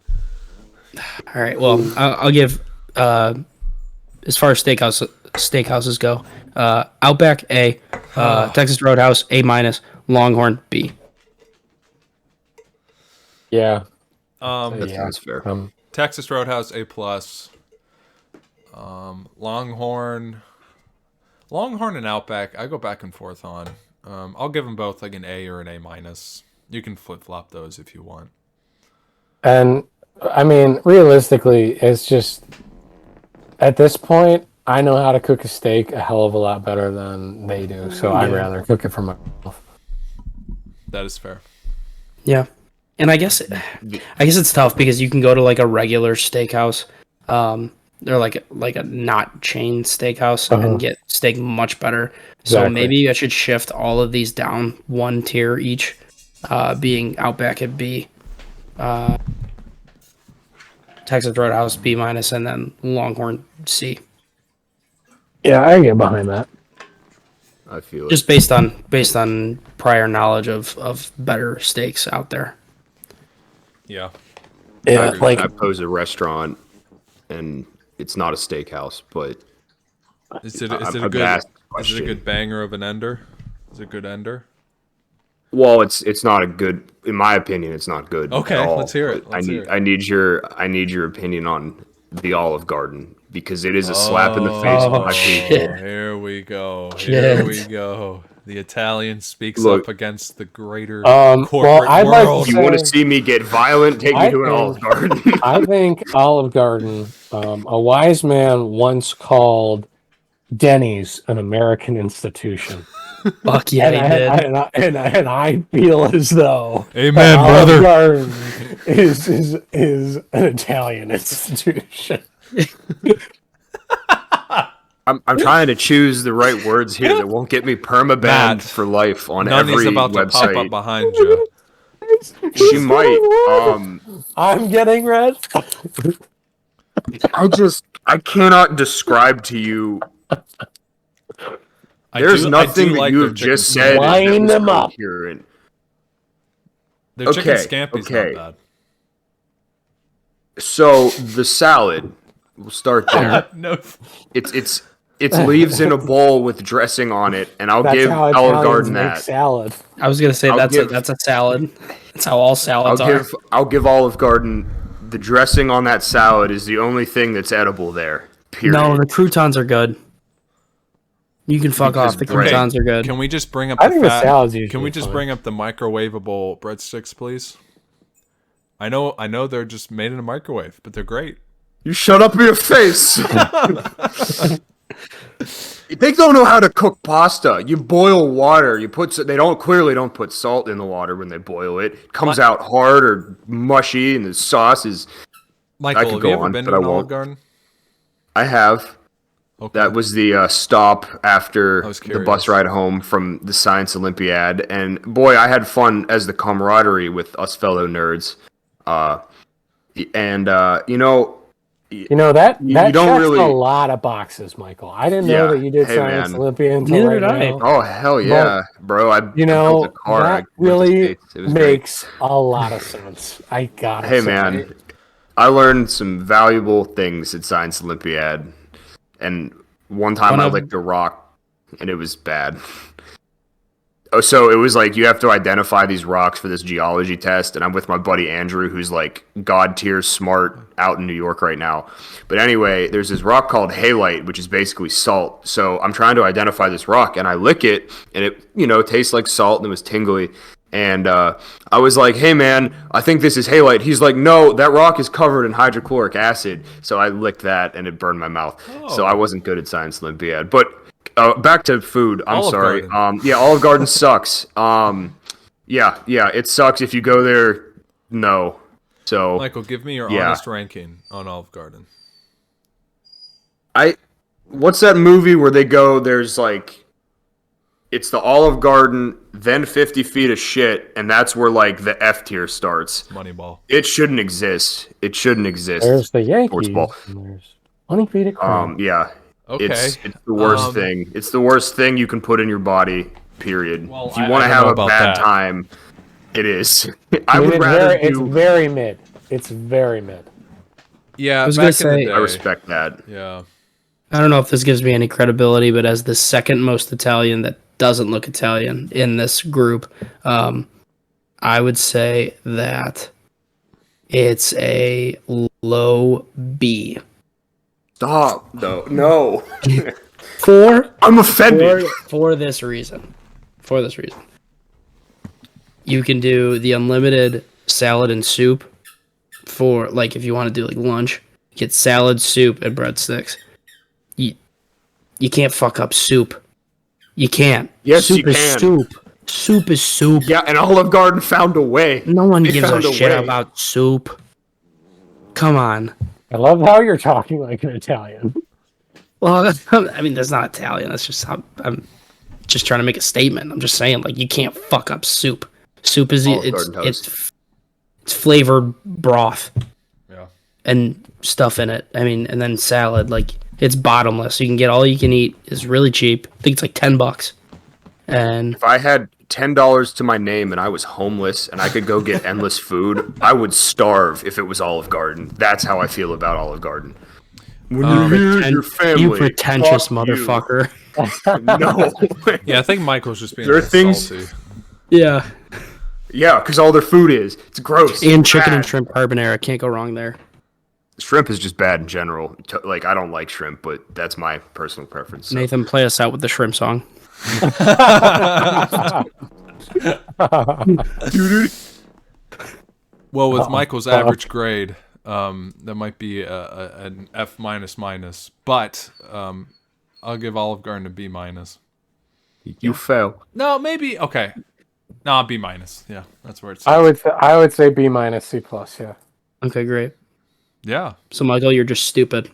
All right. Well, I'll give as far as steakhouses go, Outback A, Texas Roadhouse A-, Longhorn B. Yeah. That sounds fair. Texas Roadhouse A+. Longhorn and Outback, I go back and forth on. I'll give them both like an A or an A-. You can flip-flop those if you want. And I mean, realistically, it's just at this point, I know how to cook a steak a hell of a lot better than they do. So I'd rather cook it for myself. That is fair. Yeah, and I guess it's tough because you can go to like a regular steakhouse, or like a not chain steakhouse and get steak much better. So Exactly. maybe I should shift all of these down one tier each, being Outback at B, Texas Roadhouse B-, and then Longhorn C. Yeah, I can get behind that. I feel it. Just based on prior knowledge of better steaks out there. Yeah. Yeah, I like pose a restaurant, and it's not a steakhouse, but Is it I'm a gonna good ask a is it a question. good banger of an ender? Is it a good ender? well, it's not a good. In my opinion, it's not good. Okay, at all, let's hear it. but Let's hear it. I need your opinion on the Olive Garden because it is a slap in the face of my people. Here we go. Shit. Here we go. The Italian speaks Look. up against the greater well, corporate I'd like world. to You want to see me get violent? Take me I to an think- Olive Garden. I think Olive Garden, a wise man once called Denny's an American institution. Fuck yeah, he did. And I feel as though Amen, Olive brother. Garden is an Italian institution. I'm trying to choose the right words here that won't get me permabanned Matt, for life on None is every about to pop up website. behind you. She might. I'm getting red. I cannot describe to you. There's nothing that like you their have just chicken said. scampi. Line that was them up. coherent. Their chicken Okay, scampi's okay. not bad. So the salad, we'll start there. No, It's leaves in a bowl with dressing on it, and I'll That's give how Olive Italians Garden make that. salad. I was gonna say I'll that's give- a salad. That's how all salads are. I'll give Olive Garden the dressing on that salad is the only thing that's edible there. Period. No, the croutons are good. You can fuck Because off. The bread- croutons are good. can we just bring up I the think the fat? salad's Can usually we just fine. bring up the microwavable breadsticks, please? I know they're just made in a microwave, but they're great. You shut up in your face. They don't know how to cook pasta. You boil water. They clearly don't put salt in the water when they boil it. It comes out hard or mushy, and the sauce is. Michael, could have go you ever on, been but to I an Olive won't. Garden? I have. Okay. That was the stop after I was the bus curious. ride home from the Science Olympiad, and boy, I had fun as the camaraderie with us fellow nerds. You know that You that don't checks really- a lot of boxes, Michael. I didn't know Yeah. that you did Hey, Science man. Olympiad until Neither right did I. now. Oh hell yeah, bro! I You know, built a car. I that went to really States. It was great. makes a lot of sense. I got it. Hey man, I learned some valuable things at Science Olympiad, and one time One I of- licked a rock, and it was bad. Oh, so it was like you have to identify these rocks for this geology test, and I'm with my buddy Andrew, who's like god tier smart out in New York right now. But anyway, there's this rock called halite, which is basically salt. So I'm trying to identify this rock, and I lick it, and it tastes like salt, and it was tingly. And I was like, hey, man, I think this is halite. He's like, no, that rock is covered in hydrochloric acid. So I licked that, and it burned my mouth. So I wasn't good at Science Olympiad. But back to food. I'm Olive sorry. Garden. Yeah, Olive Garden sucks. Yeah, it sucks. If you go there, no. So Michael, give me your honest ranking on Olive Garden. What's that movie where they go, there's like, it's the Olive Garden, then 50 feet of shit, and that's where like the F tier starts. Moneyball. It shouldn't exist. It shouldn't exist. There's the Yankees. Sports ball. And there's 20 feet of crap. Yeah. Okay. It's the worst thing. It's the worst thing you can put in your body, period. Well, if you I want to don't have know a about bad that. time, it is. I mean, would rather it's very mid. It's very mid. Yeah, I was back gonna in the say- day. I respect that. Yeah. I don't know if this gives me any credibility, but as the second most Italian that doesn't look Italian in this group, I would say that it's a low B. Stop. No. I'm offended. For this reason. You can do the unlimited salad and soup for, like, if you want to do, like, lunch. Get salad, soup, and breadsticks. You can't fuck up soup. You can't. Yes, soup you is can. soup. Soup is soup. Yeah, and Olive Garden found a way. No one They gives a found a shit way. about soup. Come on. I love how you're talking like an Italian. Well, I mean, that's not Italian. That's just how I'm just trying to make a statement. I'm just saying, like, you can't fuck up soup. Soup is Olive Garden toast. it's flavored broth Yeah. and stuff in it. I mean, and then salad, like, it's bottomless. You can get all you can eat. It's really cheap. I think it's like $10. And If I had $10 to my name and I was homeless and I could go get endless food, I would starve if it was Olive Garden. That's how I feel about Olive Garden. When you're here, your family. you pretentious fuck you. motherfucker. No. Yeah, I think Michael's just being There a are little things- salty. Yeah. Yeah, because all their food is. It's gross. And chicken and Bad. shrimp carbonara. Can't go wrong there. Shrimp is just bad in general. Like, I don't like shrimp, but that's my personal preference. So. Nathan, play us out with the shrimp song. Well, with Michael's average grade, that might be an F minus, but I'll give Olive Garden a B minus. You fail. No, maybe okay. No, B minus. Yeah, that's where it's. I would say B minus, C plus. Yeah. Okay, great. Yeah. So, Michael, you're just stupid.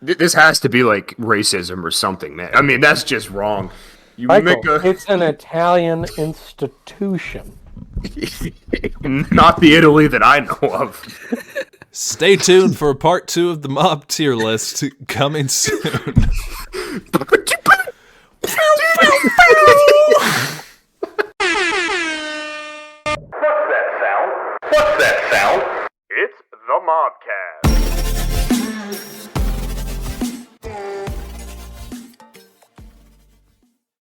This has to be like racism or something, man. I mean, that's just wrong. You Michael, make a, it's an Italian institution. not the Italy that I know of. Stay tuned for part 2 of the mob tier list coming soon. What's that sound? It's the Mobcast.